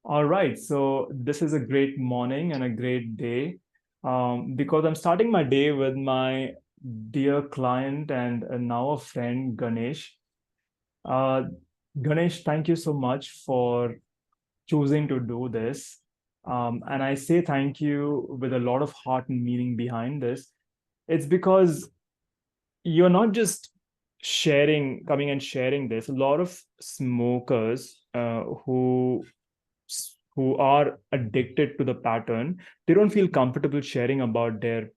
All right, so this is a great morning and a great day because I'm starting my day with my dear client and now a friend, Ganesh. Uh, Ganesh, thank you so much for choosing to do this. And I say thank you with a lot of heart and meaning behind this. It's because you're not just coming and sharing this. A lot of smokers who are addicted to the pattern, they don't feel comfortable sharing about their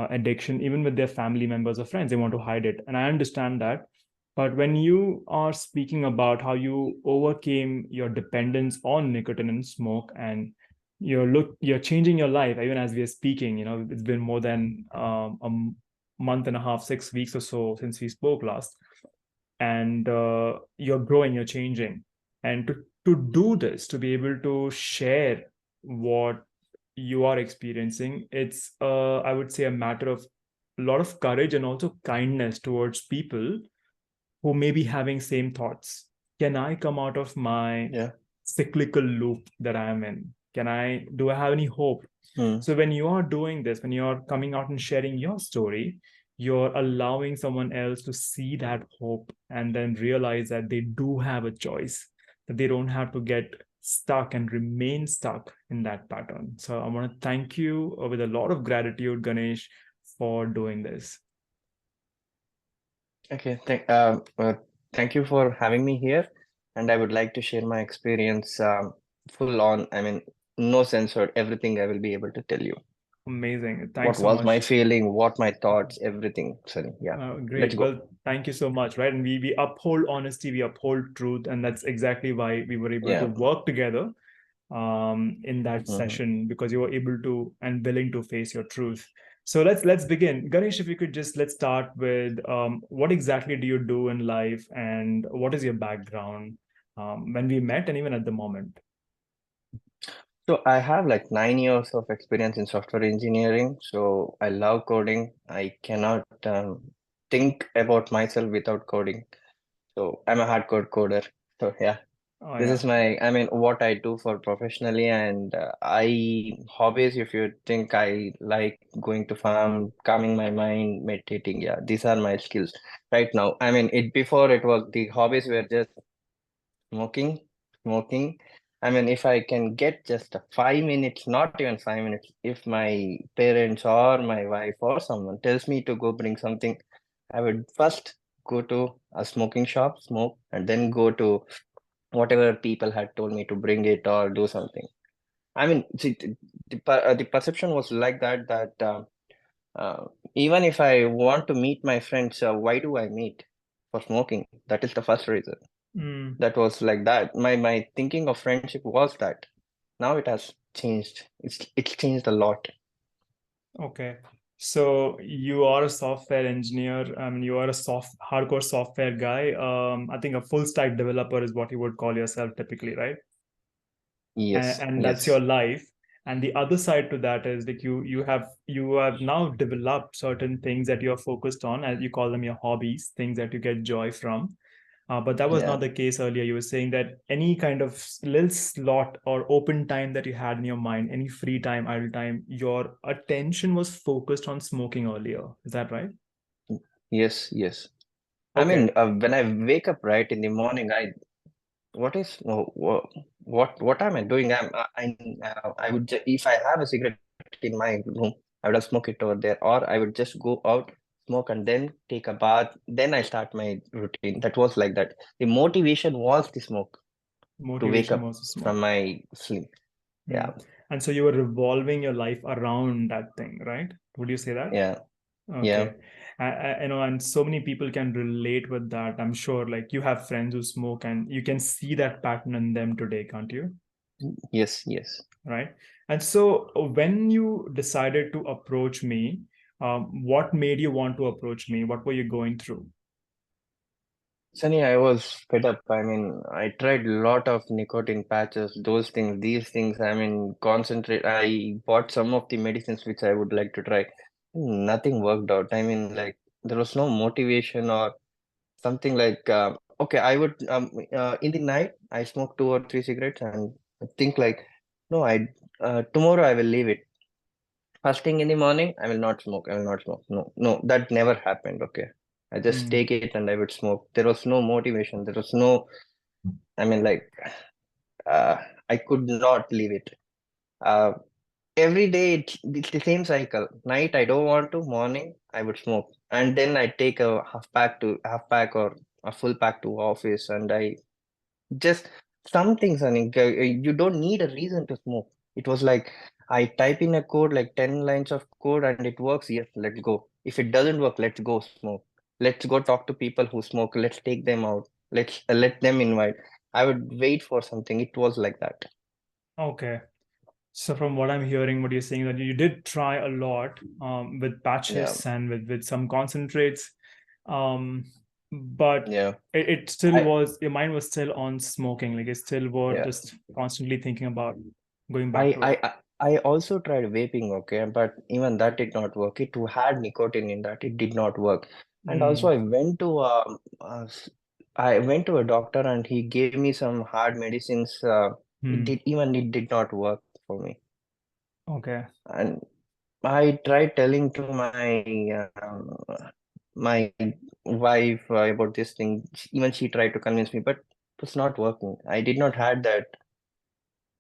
addiction, even with their family members or friends. They want to hide it. And I understand that. But when you are speaking about how you overcame your dependence on nicotine and smoke, and you're changing your life, even as we are speaking, it's been more than month and a half, 6 weeks or so since we spoke last, and you're growing, you're changing, and to do this, to be able to share what you are experiencing, it's I would say a matter of a lot of courage and also kindness towards people who may be having same thoughts. Can I come out of my Yeah. cyclical loop that I am in? Do I have any hope? Hmm. So when you are doing this, when you're coming out and sharing your story, you're allowing someone else to see that hope and then realize that they do have a choice, that they don't have to get stuck and remain stuck in that pattern. So I want to thank you with a lot of gratitude, Ganesh, for doing this. Okay. Thank you for having me here, and I would like to share my experience, full on. I mean, no censored. Everything I will be able to tell you. Amazing. What Thanks so was my much. feeling? What my thoughts? Everything. Sunny. Yeah. Let's Great. go. Well, thank you so much. Right. And we uphold honesty, we uphold truth. And that's exactly why we were able to Yeah. work together in that Hmm. session, because you were able to and willing to face your truth. So let's begin. Ganesh, if you could just let's start with what exactly do you do in life and what is your background when we met and even at the moment? So I have like 9 years of experience in software engineering. So I love coding. I cannot think about myself without coding. So I'm a hardcore coder. So yeah. Oh, This yeah. is what I do for professionally, and hobbies. If you think I like going to farm, calming my mind, meditating, yeah, these are my skills right now. I mean, before it was the hobbies were just smoking, smoking. I mean, if I can get just a 5 minutes, not even 5 minutes, if my parents or my wife or someone tells me to go bring something, I would first go to a smoking shop, smoke, and then go to whatever people had told me to bring it or do something. I mean, see, the perception was like that, uh, even if I want to meet my friends, why do I meet? For smoking. That is the first reason. Mm. That was like that. My thinking of friendship was that. Now it has changed. It's changed a lot. Okay. So you are a software engineer. You are a hardcore software guy. I think a full stack developer is what you would call yourself typically, right? Yes, And that's your yes, life. And the other side to that is that you have now developed certain things that you're focused on, as you call them your hobbies, things that you get joy from. But that was yeah. not the case earlier. You were saying that any kind of little slot or open time that you had in your mind, any free time, idle time, your attention was focused on smoking earlier. Is that right? Yes, yes. I Okay. mean, when I wake up right in the morning, what is what am I doing? I would if I have a cigarette in my room, I would have smoke it over there, or I would just go out, smoke, and then take a bath. Then I start my routine. That was like that. The motivation was the smoke to wake Motivation up was to from smoke. my sleep. Hmm. Yeah, And so you were revolving your life around that thing, right? Would you say that? yeah, yeah. Okay. And so many people can relate with that. I'm sure, like you have friends who smoke and you can see that pattern in them today, can't you? Yes, yes. Right. And so when you decided to approach me, what made you want to approach me? What were you going through? Sunny, I was fed up. I mean, I tried a lot of nicotine patches, those things, these things. I mean, concentrate. I bought some of the medicines which I would like to try. Nothing worked out. I mean, like, there was no motivation or something like, okay, I would, in the night, I smoke 2 or 3 cigarettes and think like, no, tomorrow I will leave it. First thing in the morning, I will not smoke. I will not smoke. No, no, that never happened. Okay. I just Mm. take it and I would smoke. There was no motivation. There was no, I mean, like, uh, I could not leave it. Uh, every day it's the same cycle. Night, I don't want to. Morning, I would smoke. And then I take a half pack or a full pack to office and I just some things, I mean, you don't need a reason to smoke. It was like I type in a code, like 10 lines of code, and it works. Yes, let's go. If it doesn't work, let's go smoke. Let's go talk to people who smoke. Let's take them out. Let's let them invite. I would wait for something. It was like that. Okay. So from what I'm hearing, what you're saying that you did try a lot with Yeah, patches and with some concentrates, um, but yeah. it still I was your mind was still on smoking. Like it still were yeah. just constantly thinking about going back I to I it. I I also tried vaping, okay, but even that did not work. It had nicotine in that. It did not work. And also, Mm, I went to a doctor and he gave me some hard medicines. hmm. It did not work for me. Okay. And I tried telling to my wife about this thing. Even she tried to convince me, but it was not working. I did not had that.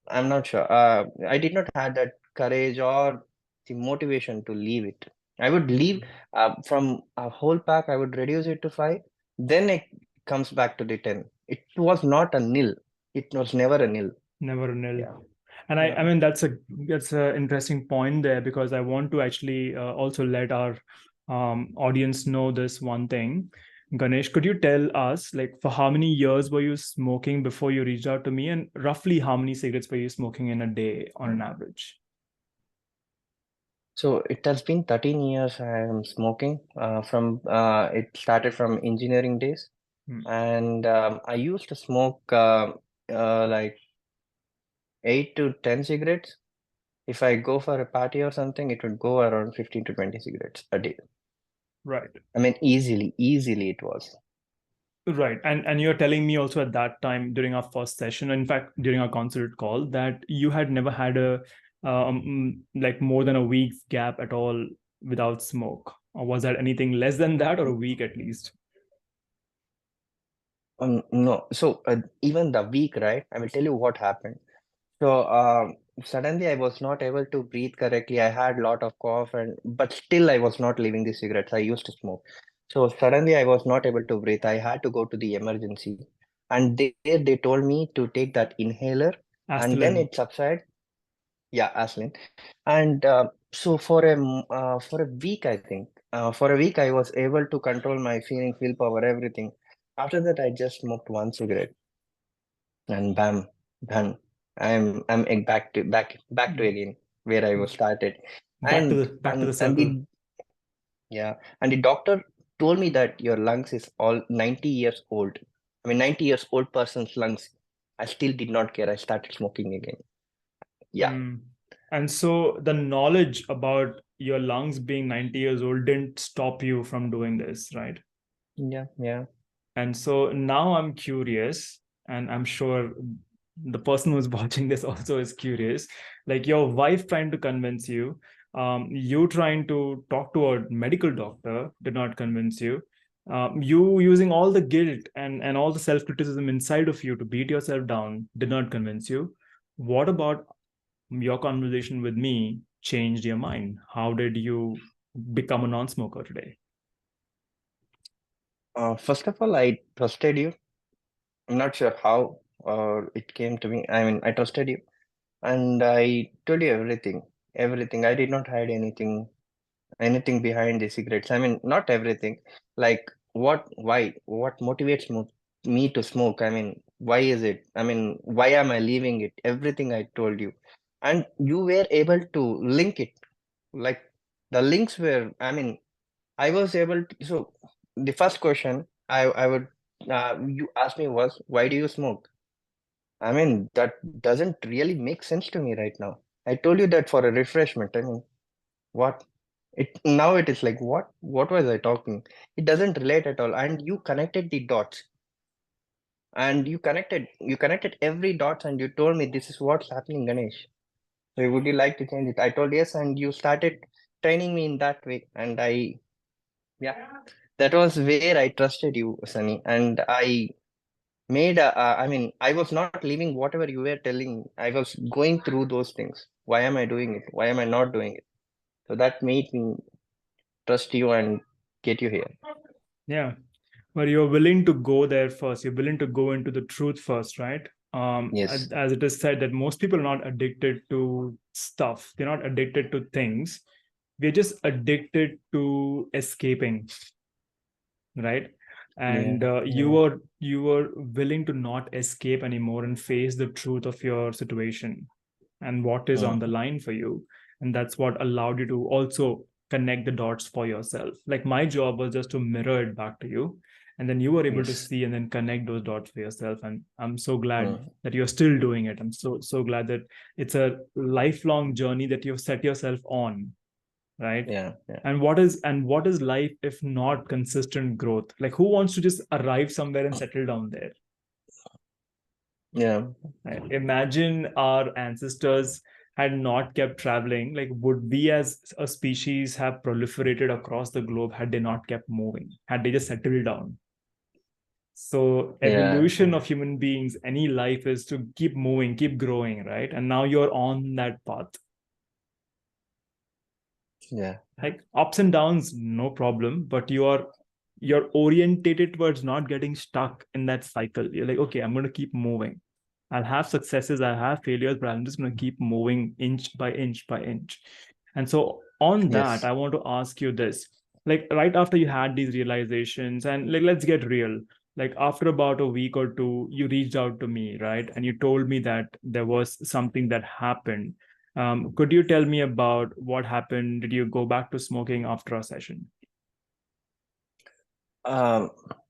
I'm not sure. I did not have that courage or the motivation to leave it. I would leave from a whole pack, I would reduce it to five. Then it comes back to the 10. It was not a nil. It was never a nil. Never a nil. Yeah. And Yeah. I mean that's a interesting point there because I want to actually also let our audience know this one thing. Ganesh, could you tell us like for how many years were you smoking before you reached out to me, and roughly how many cigarettes were you smoking in a day on an average? So it has been 13 years I am smoking. It started from engineering days. Hmm. And I used to smoke like 8 to 10 cigarettes. If I go for a party or something, it would go around 15 to 20 cigarettes a day. Right. I mean, easily it was. Right. And you're telling me also at that time during our first session, in fact, during our concert call, that you had never had a like more than a week's gap at all without smoke. Or was that anything less than that or a week at least? No, so even the week, right? I will tell you what happened. So suddenly I was not able to breathe correctly. I had a lot of cough, and but still I was not leaving the cigarettes. I used to smoke. So suddenly I was not able to breathe. I had to go to the emergency, and they told me to take that inhaler, and then Astelin. it subsided. Yeah, Aslin. And so for a week, I think for a week I was able to control my feeling, willpower, everything. After that, I just smoked one cigarette, and bam, done. I'm back to again where I was started, and Back to the and circle. the yeah, and the doctor told me that your lungs is all 90 years old. I mean, 90 years old person's lungs. I still did not care. I started smoking again. Yeah, Mm. And so the knowledge about your lungs being 90 years old didn't stop you from doing this, right? yeah, yeah. And so now I'm curious, and I'm sure the person who's watching this also is curious. Like your wife trying to convince you, you trying to talk to a medical doctor did not convince you. You using all the guilt and all the self criticism inside of you to beat yourself down did not convince you. What about your conversation with me changed your mind? How did you become a non smoker today? First of all, I trusted you. I'm not sure how it came to me. I mean, I trusted you, and I told you everything. Everything. I did not hide anything behind the cigarettes. I mean, not everything. Like what motivates me to smoke? I mean, why is it? I mean, why am I leaving it? Everything I told you, and you were able to link it. Like the links were. I mean, I was able to. So the first question I would you asked me was, why do you smoke? I mean, that doesn't really make sense to me right now. I told you that for a refreshment. I mean, what? It is like what? What was I talking? It doesn't relate at all. And you connected the dots. And you connected every dots, and you told me this is what's happening, Ganesh. So would you like to change it? I told yes, and you started training me in that way. And yeah, that was where I trusted you, Sunny. And I mean, I was not leaving whatever you were telling. I was going through those things. Why am I doing it? Why am I not doing it? So that made me trust you and get you here. Yeah. But you're willing to go there first. You're willing to go into the truth first, right? Yes. As it is said that most people are not addicted to stuff. They're not addicted to things. We're just addicted to escaping, right? And Yeah. you Yeah. were willing to not escape anymore and face the truth of your situation and what is on the Mm. line for you. And that's what allowed you to also connect the dots for yourself. Like my job was just to mirror it back to you. And then you were able to Yes. see and then connect those dots for yourself. And I'm so glad Mm. that you're still doing it. I'm so glad that it's a lifelong journey that you've set yourself on, right? Yeah. Yeah. And what is life if not consistent growth? Like who wants to just arrive somewhere and settle down there? Yeah. Right? Imagine our ancestors had not kept traveling. Like, would we as a species have proliferated across the globe had they not kept moving? Had they just settled down? So, Yeah. evolution of human beings, any life is to keep moving, keep growing, right? And now you're on that path. Yeah. Like ups and downs, no problem, but you're orientated towards not getting stuck in that cycle. You're like, okay, I'm going to keep moving. I'll have successes, I'll have failures, but I'm just going to keep moving inch by inch by inch. And so on that, Yes. I want to ask you this. Like right after you had these realizations, and like let's get real. Like after about a week or two, you reached out to me, right? And you told me that there was something that happened. Could you tell me about what happened? Did you go back to smoking after a session?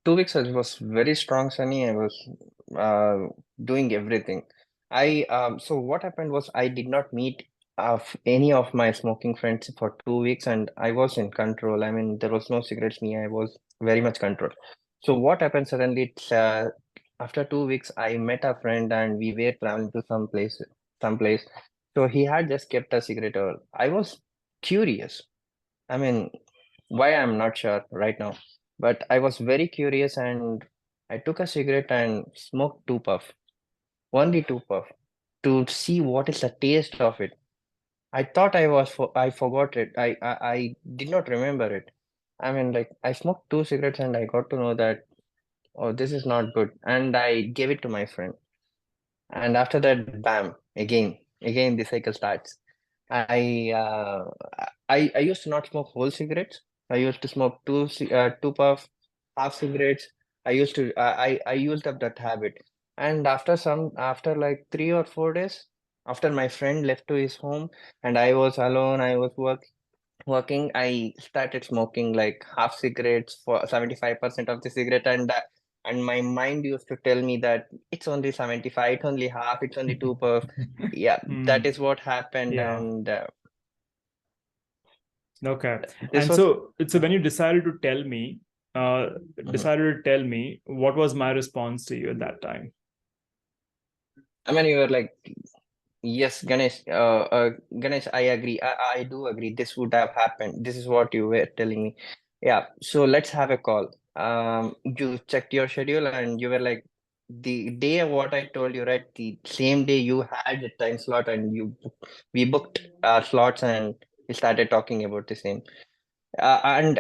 2 weeks I was very strong, Sunny. I was uh, doing everything. So what happened was I did not meet any of my smoking friends for 2 weeks, and I was in control. I mean, there was no cigarettes me. I was very much control. So what happened suddenly? After 2 weeks, I met a friend, and we were traveling to some place. So he had just kept a cigarette. I was curious. I mean, why I'm not sure right now, but I was very curious and I took a cigarette and smoked two puff, only two puff, to see what is the taste of it. I thought I forgot it. I did not remember it. I mean, like I smoked two cigarettes and I got to know that, oh, this is not good, and I gave it to my friend. And after that, bam, again the cycle starts. I uh, I used to not smoke whole cigarettes. I used to smoke two puff half cigarettes. I used up that habit. And after like 3 or 4 days, after my friend left to his home and I was alone, I was working, I started smoking like half cigarettes for 75% of the cigarette, and my mind used to tell me that it's only 75, it's only half, it's only two puff. Yeah, that Hmm. is what happened, Yeah. and Okay. this And was. so when you uh, Mhm. decided to tell me, what was my response to you at that time? I mean, you were like, yes, Ganesh, I agree. I do agree. This would have happened. This is what you were telling me. Yeah. So let's have a call. You checked your schedule and you were like, the day of what I told you, right? The same day you had a time slot and we booked slots and we started talking about the same. And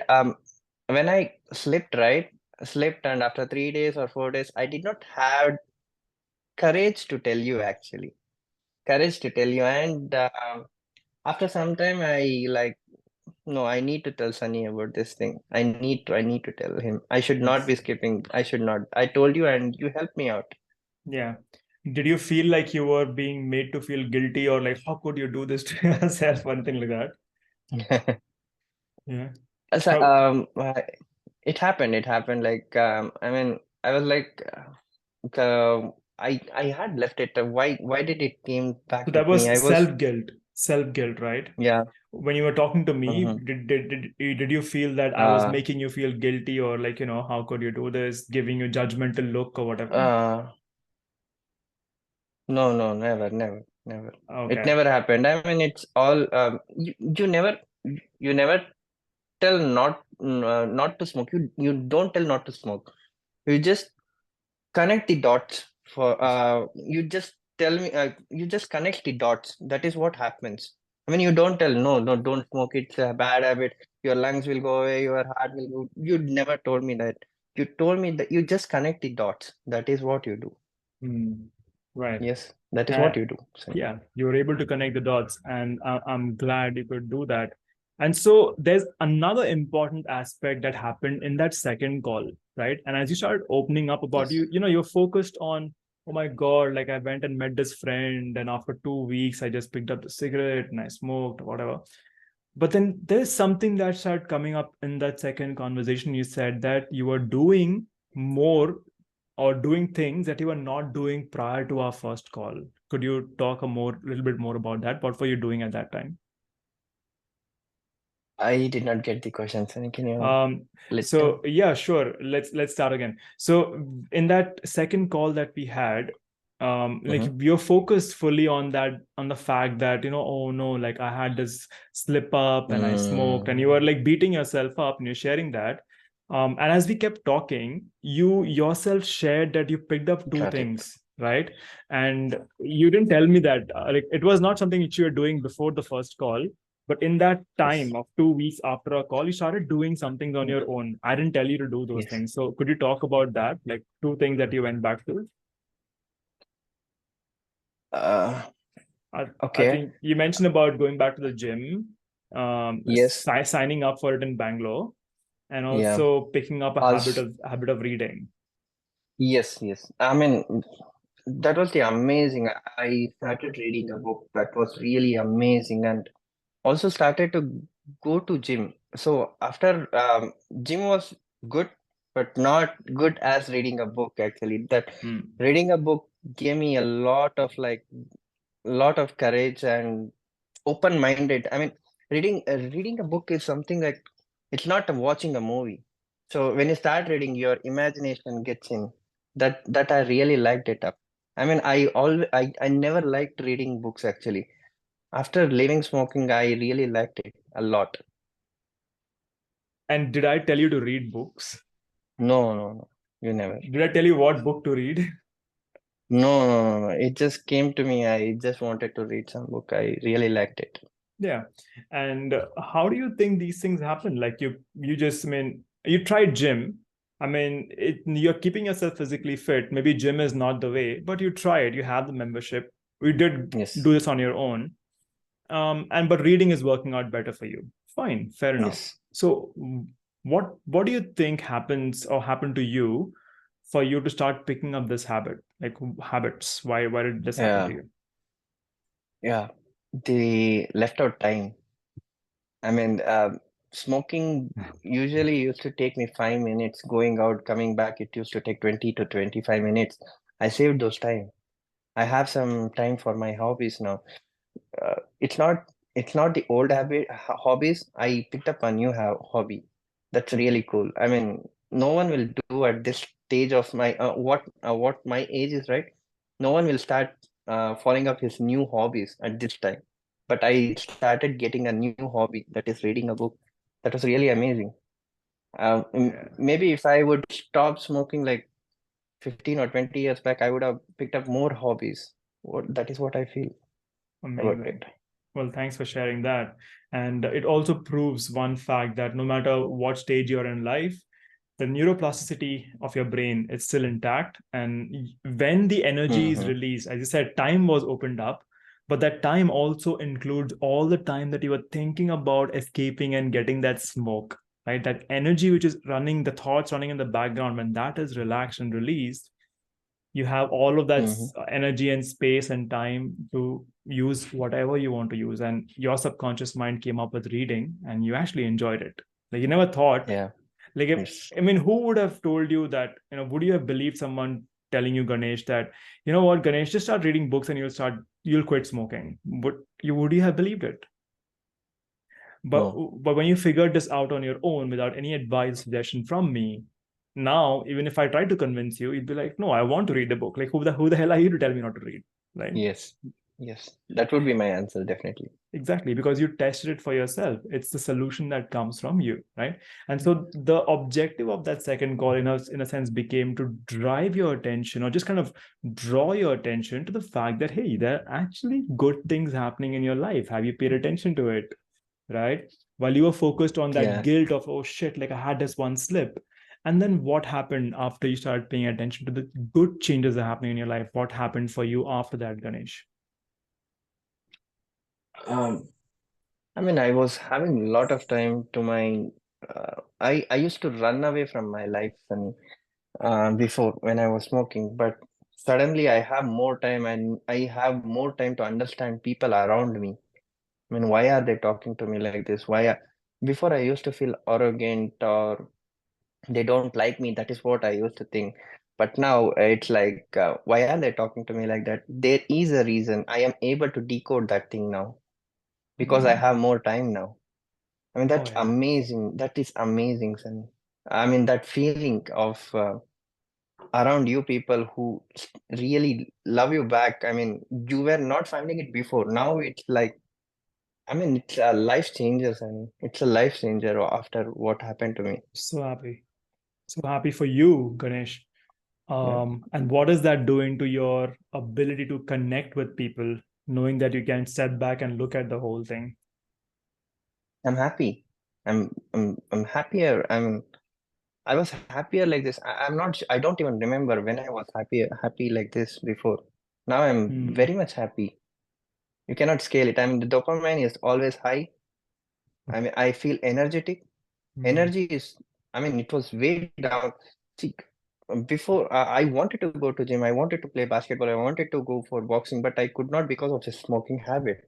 when I slipped, and after 3 days or 4 days, I did not have courage to tell you actually. Courage to tell you, and after some time, I like, no, I need to tell Sunny about this thing. I need to tell him. I should not be Yes. skipping. I should not. I told you, and you helped me out. Yeah. Did you feel like you were being made to feel guilty or like, how could you do this to yourself? One thing like that. Yeah. So, How, it happened. It happened. Like, I mean, I was like, I had left it. Why did it came so back to that me? I was was. self guilt. self-guilt, right? Yeah. When you were talking to me, Mm-hmm. did you feel that I was making you feel guilty, or like, how could you do this, giving you judgmental look or whatever? Uh, no, no, never, never, never. It Okay. never happened. I mean, it's all you never tell not to smoke. You don't tell not to smoke. You just connect the dots for you just tell me you just connect the dots. That is what happens. I mean, you don't tell no, no, don't smoke. It's a bad habit. Your lungs will go away. Your heart will go. You never told me that. You told me that you just connect the dots. That is what you do. Hmm. Right. Yes, that is Uh, what you do. So, yeah, you were able to connect the dots, and I'm glad you could do that. And so there's another important aspect that happened in that second call, right? And as you started opening up about yes. you're focused on, oh my God, like I went and met this friend, and after 2 weeks, I just picked up the cigarette and I smoked, whatever. But then there's something that started coming up in that second conversation. You said that you were doing more or doing things that you were not doing prior to our first call. Could you talk little bit more about that? What were you doing at that time? I did not get the question. So can you Um, let so yeah, sure. Let's start again. So in that second call that we had, like mm-hmm. you're focused fully on the fact that, oh no, like I had this slip up and I smoked, and you were mm, like beating yourself up and you're sharing that. And as we kept talking, you yourself shared that you picked up two got it. things, right? And you didn't tell me that, like it was not something which you were doing before the first call, but in that Yes. time of 2 weeks after a call, you started doing something on your own. I didn't tell you to do those Yes. things. So could you talk about that? Like two things that you went back to? Uh, I okay. think you mentioned about going back to the gym, Yes. signing up for it in Bangalore, and Yeah. also picking up a Also, habit of reading. yes, yes. I mean, that was the amazing. I started reading a book that was really amazing, and also started to go to gym. So after gym was good, but not good as reading a book actually. That Hmm. reading a book gave me a lot of courage and open-minded. I mean, reading a book is something like it's not watching a movie. So when you start reading, your imagination gets in. That I really liked it up. I mean, I never liked reading books actually. After leaving smoking, I really liked it a lot. And did I tell you to read books? No, no, no, you never. Did I tell you what book to read? No, no, no, no. It just came to me. I just wanted to read some book. I really liked it. Yeah. And how do you think these things happen? Like you just, I mean, you tried gym. I mean, you're keeping yourself physically fit. Maybe gym is not the way, but you tried. You have the membership. You did Yes, do this on your own. And but reading is working out better for you. Fine, fair enough. yes. So what do you think happens or happened to you for you to start picking up this habit? Like habits. Why did this happen to Yeah, you? yeah. The left out time. I mean, smoking usually used to take me 5 minutes. Going out, coming back, it used to take 20 to 25 minutes. I saved those time. I have some time for my hobbies now. It's not the old hobbies. I picked up a new hobby. That's really cool. I mean, no one will do at this stage of my what my age is, right? No one will start following up his new hobbies at this time. But I started getting a new hobby, that is reading a book. That was really amazing. Yeah, Maybe if I would stop smoking like 15 or 20 years back, I would have picked up more hobbies. That is what I feel about amazing. it. Well, thanks for sharing that. And it also proves one fact that no matter what stage you're in life, the neuroplasticity of your brain is still intact. And when the energy is Hmm. released, as you said, time was opened up, but that time also includes all the time that you were thinking about escaping and getting that smoke, right? That energy which is running, the thoughts running in the background, when that is relaxed and released, you have all of that Hmm. energy and space and time to use whatever you want to use. And your subconscious mind came up with reading, and you actually enjoyed it. Like you never thought, Yeah. like if, Yes. I mean, who would have told you that, would you have believed someone telling you, Ganesh, that, you know what, Ganesh, just start reading books and you'll quit smoking. But would you have believed it? But No. but when you figured this out on your own without any advice, suggestion from me, now even if I try to convince you, you'd be like, no, I want to read the book. Like who the hell are you to tell me not to read? Right? Yes. Yes. That would be my answer, definitely. Exactly, because you tested it for yourself. It's the solution that comes from you, right? And so the objective of that second call, in a sense, became to drive your attention, or just kind of draw your attention to the fact that, hey, there are actually good things happening in your life. Have you paid attention to it? Right? While you were focused on that Yeah. guilt of, oh shit, like I had this one slip. And then what happened after you started paying attention to the good changes that are happening in your life? What happened for you after that, Ganesh? Um, I mean, I was having a lot of time to my. I used to run away from my life and before when I was smoking, but suddenly I have more time and I have more time to understand people around me. I mean, why are they talking to me like this? Before I used to feel arrogant or they don't like me. That is what I used to think. But now it's like, why are they talking to me like that? There is a reason. I am able to decode that thing now because I Mm. have more time now. I mean, Oh that's yeah. amazing. That is amazing, Sunny. I mean, that feeling of around you people who really love you back. I mean, you were not finding it before. Now it's like, I mean, it's a life changer, and it's a life changer after what happened to me. So happy. So happy for you, Ganesh. Yeah, And what is that doing to your ability to connect with people, knowing that you can step back and look at the whole thing? I'm happy. I'm happier. I was happier like this. I'm not. I don't even remember when I was happy like this before. Now I'm Hmm. very much happy. You cannot scale it. I mean, the dopamine is always high. I mean, I feel energetic. Hmm. Energy is, I mean, it was way down. See, before I wanted to go to gym, I wanted to play basketball, I wanted to go for boxing, but I could not because of the smoking habit.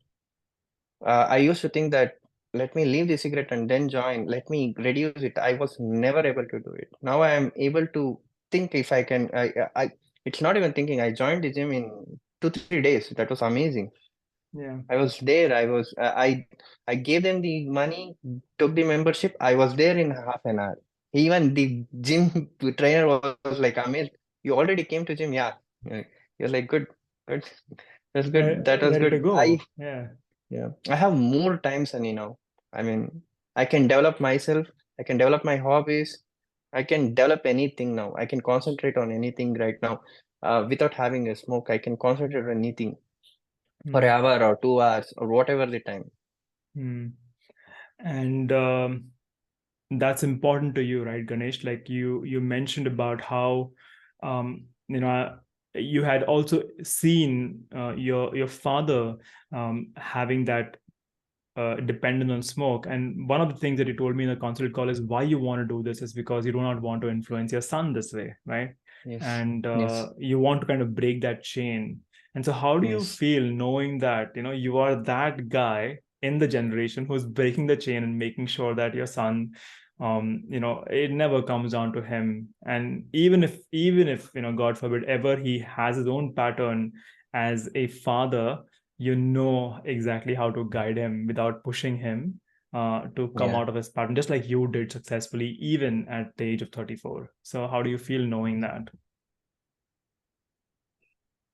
I used to think that let me leave the cigarette and then join, let me reduce it. I was never able to do it. Now I am able to think if I can. It's not even thinking. I joined the gym in 2 3 days. That was amazing. Yeah. I was there. I gave them the money, took the membership. I was there in half an hour. Even the gym trainer was like amazed. You already came to gym, yeah. You're like good, good. That's good. That was Ready to good. go. Yeah. Yeah, I have more time, Sunny, now. I mean, I can develop myself. I can develop my hobbies. I can develop anything now. I can concentrate on anything right now. Without having a smoke, I can concentrate on anything for an Hmm. hour or 2 hours or whatever the time. Hmm. And that's important to you, right, Ganesh? Like you mentioned about how you know you had also seen your father having that dependent on smoke. And one of the things that you told me in the consult call is why you want to do this is because you do not want to influence your son this way, right? Yes, And yes, you want to kind of break that chain. And so, how do you yes, feel knowing that you are that guy in the generation who's breaking the chain and making sure that your son, it never comes down to him. And even if God forbid, ever he has his own pattern as a father, you know exactly how to guide him without pushing him to come yeah. out of his pattern, just like you did successfully, even at the age of 34. So, how do you feel knowing that?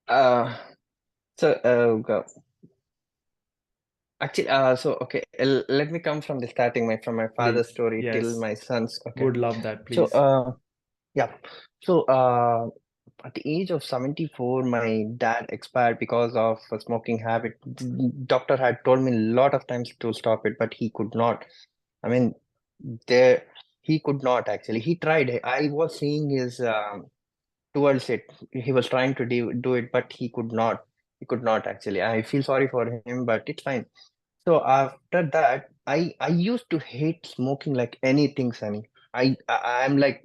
Uh, actually, okay, let me come from the starting, from my father's Please. story till Yes. my son's. Okay, Would love that, so please. yeah, so at the age of 74, my dad expired because of a smoking habit. Doctor had told me a lot of times to stop it, but he could not. I mean, there he could not actually. He tried. I was seeing his towards it. He was trying to do it, but he could not. He could not actually. I feel sorry for him, but it's fine. So after that, I used to hate smoking like anything, Sunny. I'm like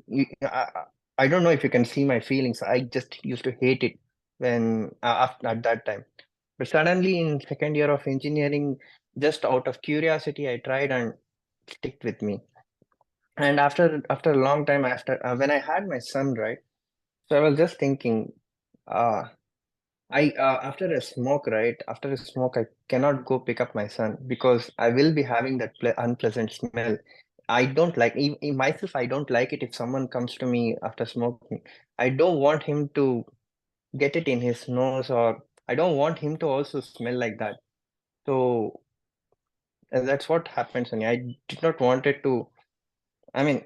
I don't know if you can see my feelings. I just used to hate it when after at that time. But suddenly in second year of engineering, just out of curiosity, I tried and sticked with me. And after a long time, after when I had my son, right? So I was just thinking, uh, I after a smoke, right? After a smoke, I cannot go pick up my son because I will be having that unpleasant smell. I don't like in myself. I don't like it if someone comes to me after smoking. I don't want him to get it in his nose, or I don't want him to also smell like that. So that's what happens, and I did not want it to. I mean,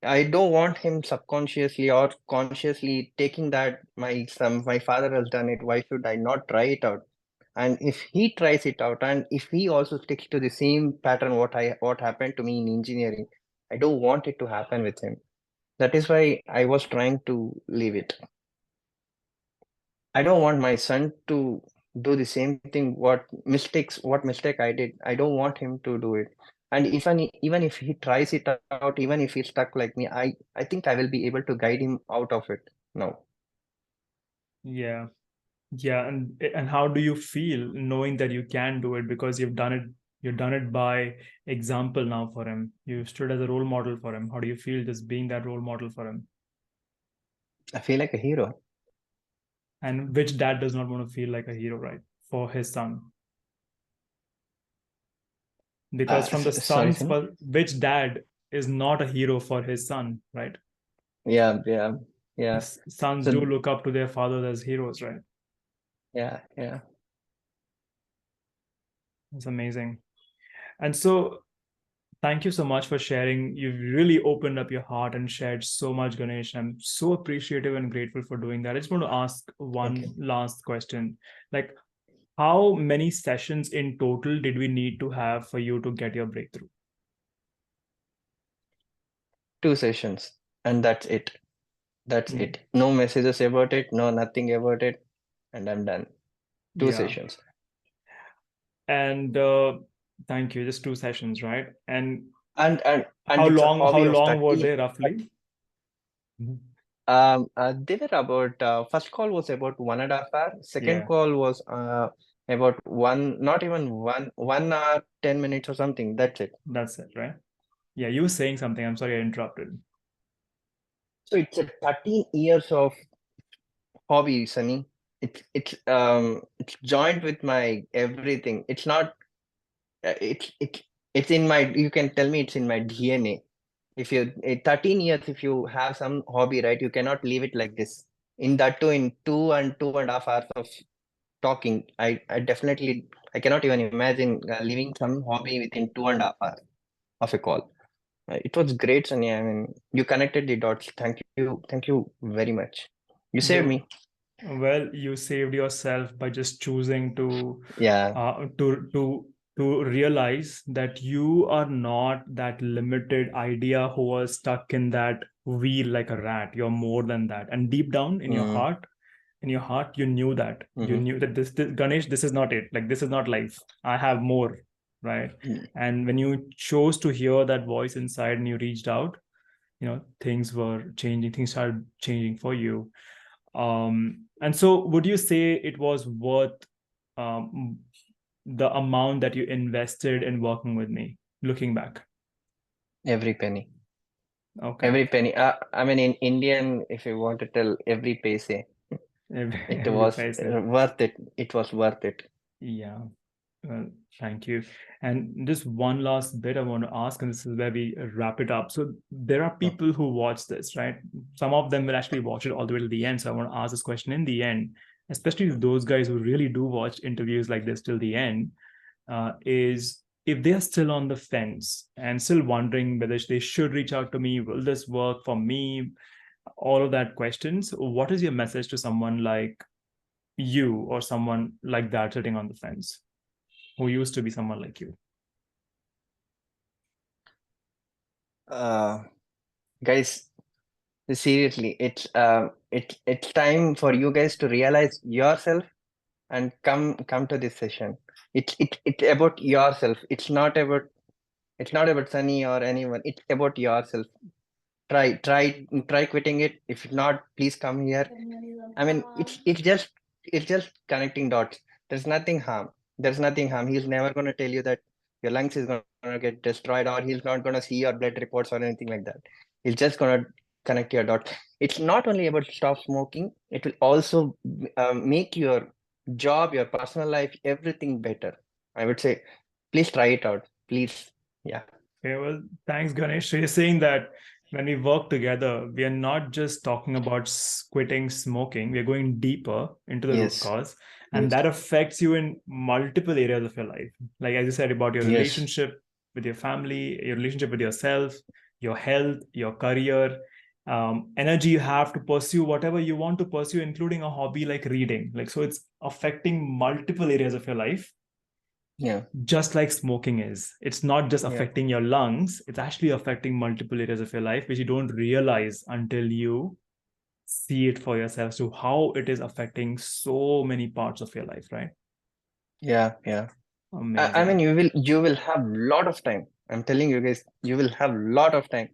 I don't want him subconsciously or consciously taking that my father has done it. Why should I not try it out? And if he tries it out, and if he also sticks to the same pattern what happened to me in engineering, I don't want it to happen with him. That is why I was trying to leave it. I don't want my son to do the same thing what mistake I did. I don't want him to do it. And even if he tries it out, even if he's stuck like me, I think I will be able to guide him out of it now. Yeah. Yeah, and how do you feel knowing that you can do it because you've done it by example now for him. You stood as a role model for him. How do you feel just being that role model for him? I feel like a hero. And which dad does not want to feel like a hero, right? For his son. Because from the Sorry, son's Sunny. which dad is not a hero for his son, right? Yeah, yeah, The yeah. sons do So look up to their fathers as heroes, right? yeah, yeah. It's amazing. And so thank you so much for sharing. You've really opened up your heart and shared so much, Ganesh. I'm so appreciative and grateful for doing that. I just want to ask Thank one you. last question. Like, how many sessions in total did we need to have for you to get your breakthrough? 2 sessions, and that's it. That's Mm, it. No messages about it, no nothing about it, and I'm done. Two yeah. sessions. And thank you. Just 2 sessions, right? And And it's a how hobby of long were 30. they roughly? They were about first call was about 1.5 hour. Second Yeah, call was about not even 1 hour, 10 minutes or something. That's it. that's it, right? Yeah, you were saying something. I'm sorry I interrupted. So it's a 13 years of hobby, Sunny. It's joined with my everything. It's not it's in my, you can tell me it's in my DNA. If you 13 years, if you have some hobby, right, you cannot leave it like this. In that too, in 2.5 hours of talking, I definitely, I cannot even imagine leaving some hobby within 2.5 hours of a call. It was great, Sunny. I mean, you connected the dots. Thank you very much. You saved You me. Well, you saved yourself by just choosing Yeah. uh, to to to realize that you are not that limited idea who was stuck in that wheel like a rat. You're more than that. And deep down Mm, in your heart, you knew that. You mm-hmm. knew that this Ganesh, this is not it. Like this is not life. I have more, right? Mm. And when you chose to hear that voice inside and you reached out, things were changing. Things started changing for you. And so would you say it was worth um, the amount that you invested in working with me, looking back? Every penny. Okay. Every penny. I mean, in Indian, if you want to tell, every paise, it Every was place. worth it. It was worth it. Yeah. Well, thank you. And just one last bit I want to ask, and this is where we wrap it up. So there are Mm. people who watch this, right? Some of them will actually watch it all the way to the end. So I want to ask this question in the end, especially those guys who really do watch interviews like this till the end, is if they're still on the fence and still wondering whether they should reach out to me, will this work for me? All of that questions. What is your message to someone like you or someone like that sitting on the fence who used to be someone like you? Uh, Guys, seriously, it's time for you guys to realize yourself and come to this session. It's about yourself. It's not about Sunny or anyone. It's about yourself. Try quitting it. If not, please come here. I mean, it's just connecting dots. There's nothing harm. There's nothing harm. He's never gonna tell you that your lungs is gonna get destroyed, or he's not gonna see your blood reports or anything like that. He's just gonna connect your dots. It's not only about stop smoking, it will also make your job, your personal life, everything better. I would say, please try it out. Please. Yeah. Okay, well, thanks, Ganesh. So you're saying that when we work together, we are not just talking about quitting smoking, we're going deeper into the root Yes. cause. And Yes. that affects you in multiple areas of your life. Like, as you said, about your Yes. relationship with your family, your relationship with yourself, your health, your career, energy you have to pursue whatever you want to pursue, including a hobby like reading. Like, so it's affecting multiple areas of your life, Yeah. just like smoking is. It's not just Yeah. affecting your lungs, it's actually affecting multiple areas of your life, which you don't realize until you see it for yourself. So, how it is affecting so many parts of your life, right? Yeah. Yeah. I mean, Amazing. you will have lot of time. I'm telling you guys, you will have lot of time.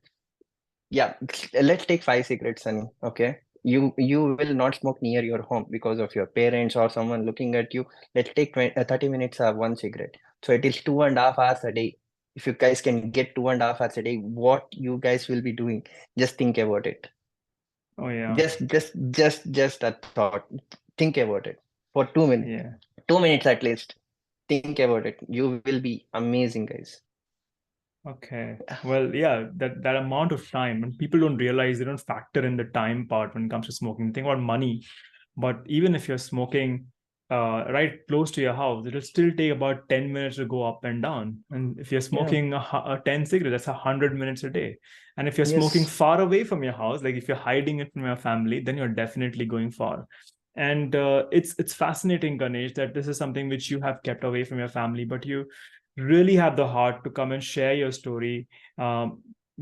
Yeah, let's take 5 cigarettes, Sunny. Okay, you will not smoke near your home because of your parents or someone looking at you. Let's take 30 minutes of one cigarette. So it is 2.5 hours a day. If you guys can get 2.5 hours a day, what you guys will be doing? Just think about it. Oh, yeah. Just a thought. Think about it for 2 minutes. Yeah. 2 minutes at least. Think about it. You will be amazing, guys. Okay. Well, yeah, that amount of time, and people don't realize, they don't factor in the time part when it comes to smoking. Think about money. But even if you're smoking right close to your house, it'll still take about 10 minutes to go up and down. And if you're Yeah. smoking 10 cigarettes, that's 100 minutes a day. And if you're smoking Yes. far away from your house, like if you're hiding it from your family, then you're definitely going far. And it's fascinating, Ganesh, that this is something which you have kept away from your family, but you really have the heart to come and share your story,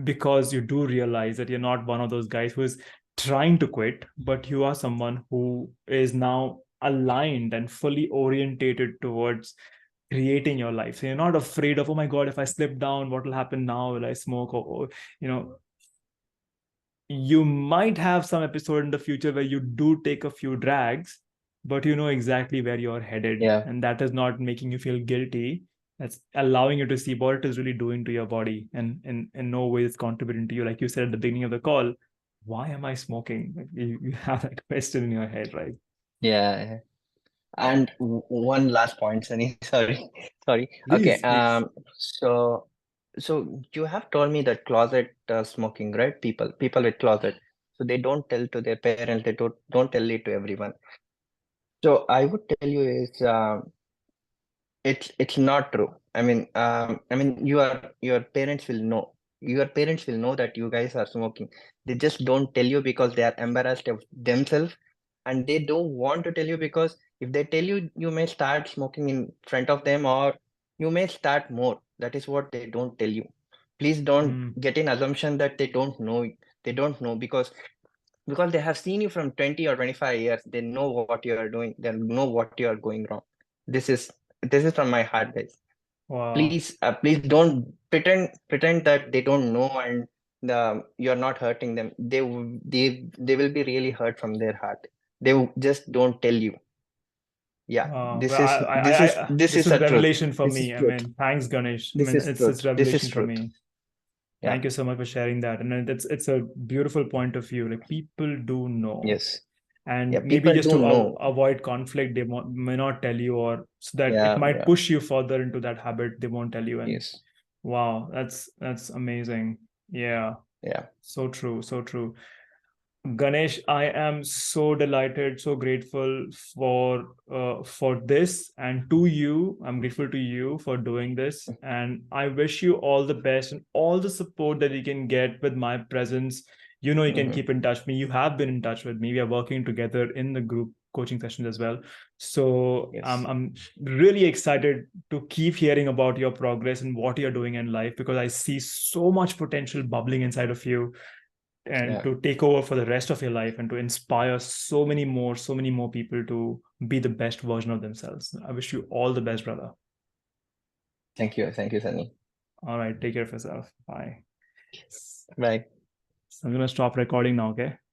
because you do realize that you're not one of those guys who is trying to quit, but you are someone who is now aligned and fully orientated towards creating your life. So you're not afraid of, oh my God, if I slip down, what will happen now? Will I smoke? Or you know, you might have some episode in the future where you do take a few drags, but you know exactly where you're headed. Yeah. And that is not making you feel guilty. That's allowing you to see what it is really doing to your body. And in no way it's contributing to you. Like you said at the beginning of the call, why am I smoking? Like you have that question in your head, right? Yeah. And one last point, Sunny. Sorry, sorry. Okay. Please, please. So you have told me that closet smoking, right? People with closet. So they don't tell to their parents. They don't tell it to everyone. So I would tell you is it's not true. I mean your parents will know. Your parents will know that you guys are smoking. They just don't tell you because they are embarrassed of themselves, and they don't want to tell you because if they tell you, you may start smoking in front of them, or you may start more. That is what they don't tell you. Please don't Mm, get an assumption that they don't know. They don't know because they have seen you from 20 or 25 years. They know what you are doing. They know what you are going wrong. This is from my heart, guys. wow. Please don't pretend that they don't know, and you're not hurting them. They will be really hurt from their heart. Just don't tell you. Yeah, Wow. Well, this is this is this this is is a truth. revelation for This is me. I truth. mean, thanks, Ganesh. I This mean, is truth. it's This is revelation for truth. me. Yeah. Thank you so much for sharing that. And it's a beautiful point of view. Like people do know, Yes. Yeah. and maybe People just do to know. avoid conflict, they may not tell you, or so that it Yeah. might Yeah. push you further into that habit. They won't tell you. And Yes. wow, that's amazing. Yeah, Yeah. so true, so true. Ganesh, I am so delighted, so grateful for this, and to you. I'm grateful to you for doing this, and I wish you all the best and all the support that you can get with my presence. You know, you can Hmm. keep in touch with me. You have been in touch with me. We are working together in the group coaching sessions as well. So Yes. I'm really excited to keep hearing about your progress and what you're doing in life, because I see so much potential bubbling inside of you, and Yeah. to take over for the rest of your life, and to inspire so many more people to be the best version of themselves. I wish you all the best, brother. Thank you. Thank you, Sunny. All right, take care of yourself. Bye. Bye. So I'm gonna stop recording now, okay?